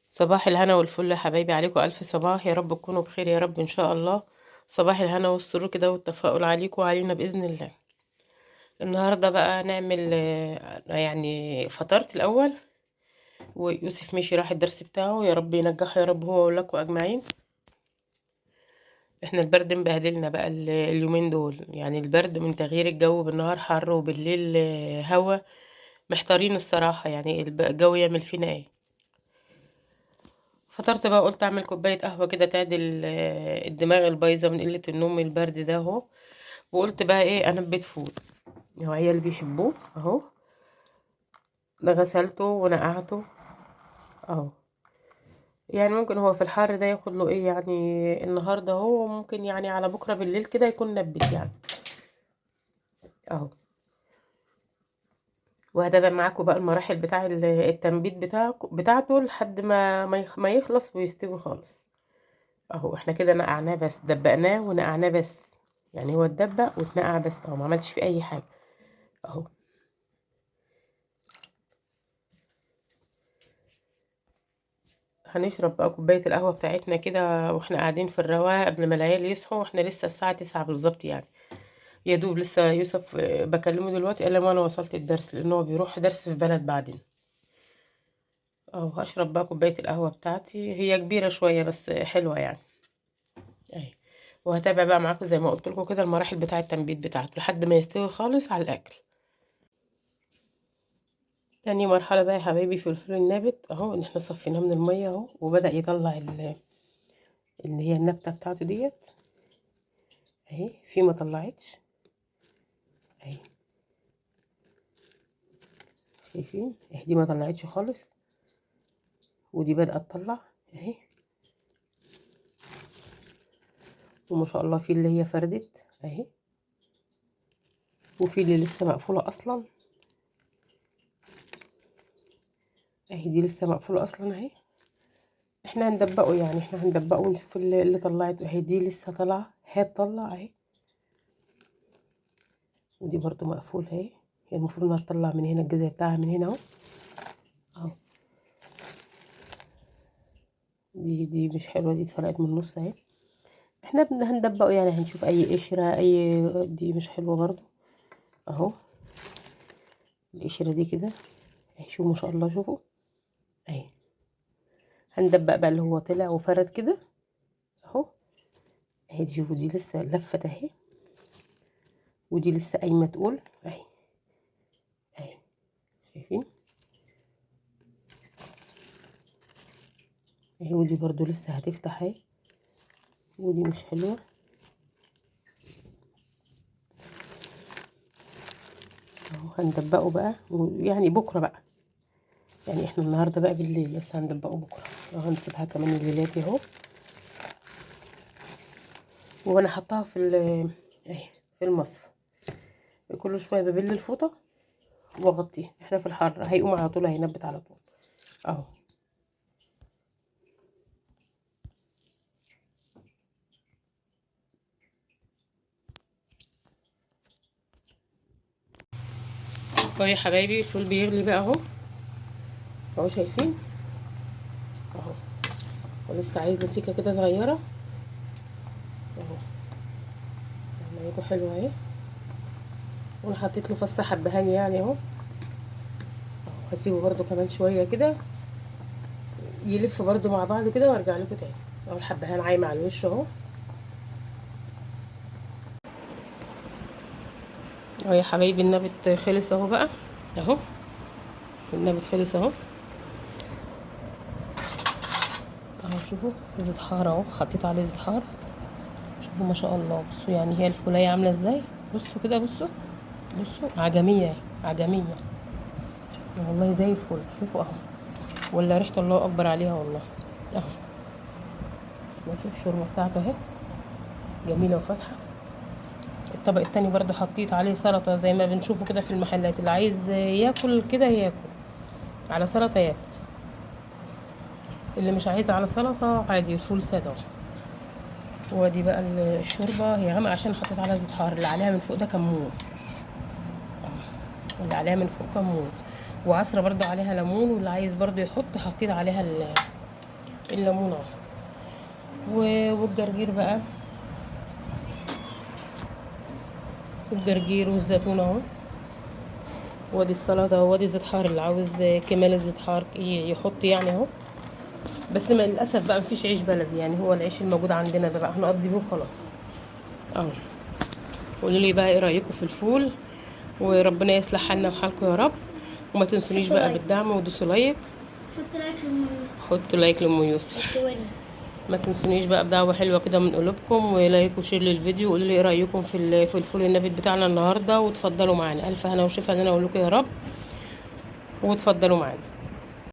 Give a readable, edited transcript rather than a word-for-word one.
صباح الهنا والفل يا حبايبي عليكم ألف صباح، يا رب تكونوا بخير يا رب إن شاء الله. صباح الهنا والسرور كده والتفاؤل عليكم وعلينا بإذن الله. النهاردة بقى نعمل يعني فطرت الأول، ويوسف مشي راح الدرس بتاعه، يا رب ينجحه يا رب هو ولاكم أجمعين. احنا البرد مبهدلنا بقى اليومين دول، يعني البرد من تغيير الجو، بالنهار حر وبالليل هوا. محتارين الصراحة، يعني الجو يعمل فينا ايه. فطرت بقى، قلت اعمل كوبايه قهوه كده تعدل الدماغ البايظه من قله النوم من البرد ده اهو. وقلت بقى ايه، انبت فول هو عيالي بيحبوه اهو. ده غسلته ونقعته اهو. يعني ممكن هو في الحر ده ياخد له ايه يعني، النهارده هو ممكن يعني على بكره بالليل كده يكون نبت يعني اهو. وهتابع معاكم بقى المراحل بتاع التنبيت بتاعته لحد ما يخلص ويستوي خالص اهو. احنا كده نقعناه بس، دبقناه ونقعناه بس، يعني هو اتدبق واتنقع بس اهو، ما عملتش فيه اي حاجه اهو. هنشرب بقى كوبايه القهوه بتاعتنا كده واحنا قاعدين في الرواقه قبل ما العيال يصحوا، واحنا لسه الساعه 9 بالظبط يعني. يا دوب لسه يوسف بكلمه دلوقتي قال لي ما انا وصلت الدرس، لانه هو بيروح درس في بلد بعدين اهو. هشرب بقى كوبايه القهوه بتاعتي، هي كبيره شويه بس حلوه يعني اهي. وهتابع بقى معاكم زي ما قلت لكم كده المراحل بتاعه التنبيت بتاعته لحد ما يستوي خالص على الاكل. تاني مرحلة بقى يا حبايبي في الفول النابت اهو، ان احنا صفيناه من المية اهو، وبدأ يطلع اللي هي النبتة بتاعته ديت اهي. في ما طلعتش اهي، شايفين اهي، دي ما طلعتش خالص، ودي بدأت تطلع اهي. وما شاء الله في اللي هي فردت اهي، وفي اللي لسه مقفولة اصلا اهي، دي لسه مقفولة اصلا اهي. احنا هندبقه يعني، احنا هندبقه ونشوف اللي طلعت اهي. دي لسه طالعة، هتطلع اهي. ودي برضو مقفولة اهي، هي المفروض انها تطلع من هنا، الجذع بتاعها من هنا اهو اهو. دي مش حلوة، دي اتفلقت من النص اهي. احنا هندبقه يعني، هنشوف اي قشرة اي، دي مش حلوة برضو اهو. القشرة دي كده اهي، شوفوا ما شاء الله، شوفوا اهي. هندبق بقى اللي هو طلع وفرد كده اهو اهي. دي شوفوا، دي لسه لفت اهي، ودي لسه قايمة تقول اهي اهي، شايفين اهي. ودي برضو لسه هتفتح اهي، ودي مش حلوة اهو. هندبقه بقى يعني بكرة بقى، يعني احنا النهاردة بقى بالليل، بس هندبقه بكرة اهو. هنسيبها كمان الليلاتي اهو. وانا حطاها في اهي في المصفى. كل شوية ببل الفوطة واغطيه، احنا في الحر هيقوم على طول، هينبت على طول اهو. اهو يا حبايبي، الفول بيغلي بقى اهو اهو، شايفين اهو. ولسه عايز له سيكه كده صغيره اهو. عمليته حلوه اهي. وانا حطيت له فص حبهان يعني اهو. هسيبه برده كمان شويه كده يلف برده مع بعض كده، وارجع لكم تاني اهو. الحبهان عايم على الوش اهو اهو يا حبايبي. النبت خلص اهو بقى اهو. النبت خلص اهو اهو. شوفوا زيت حار اهو، حطيت عليه زيت حار. شوفوا ما شاء الله، بصوا يعني هي الفولايه عامله ازاي. بصوا كده، بصوا بصوا، عجميه اهي، عجميه والله زي الفل. شوفوا اهو، ولا ريحه الله اكبر عليها والله اهو. ماشي، الشوربه بتاعته اهي جميله وفاتحه. الطبق التاني برضو حطيت عليه سلطه زي ما بنشوفه كده في المحلات، اللي عايز ياكل كده ياكل على سلطه ياكل، اللي مش عايز على سلطه عادي الفول ساده اهو. ودي بقى الشوربه هي غامقه عشان حطيت عليها زيت حار. اللي عليها من فوق ده كمون اللي عليها من فوق كمون، وعصره برضو عليها ليمون، واللي عايز برضو يحط حطيت عليها الليمون اهو، والجرجير بقى، والجرجير والزيتون اهو، وادي السلطه، وادي زيت حار اللي عاوز كمال الزيت حار يحط يعني اهو. بس ما للاسف بقى مفيش عيش بلدي، يعني هو العيش الموجود عندنا ده بقى هنقضي بيه وخلاص اهو. قولوا لي بقى ايه رايكم في الفول، وربنا يصلح حالنا وحالكم يا رب. وما تنسونيش حطوا بقى لايك. بالدعم ودوسوا لايك. حط لايك لما يوصل. حطوا لايك لام يوسف. حط وني. ما تنسونيش بقى بدعوة حلوة كده من قلوبكم، ولايك وشير للفيديو، وقولوا لي ايه رأيكم في الفول النبات بتاعنا النهارده، وتفضلوا معانا. الف هنا وشفا لنا اقول لكم يا رب، وتفضلوا معانا.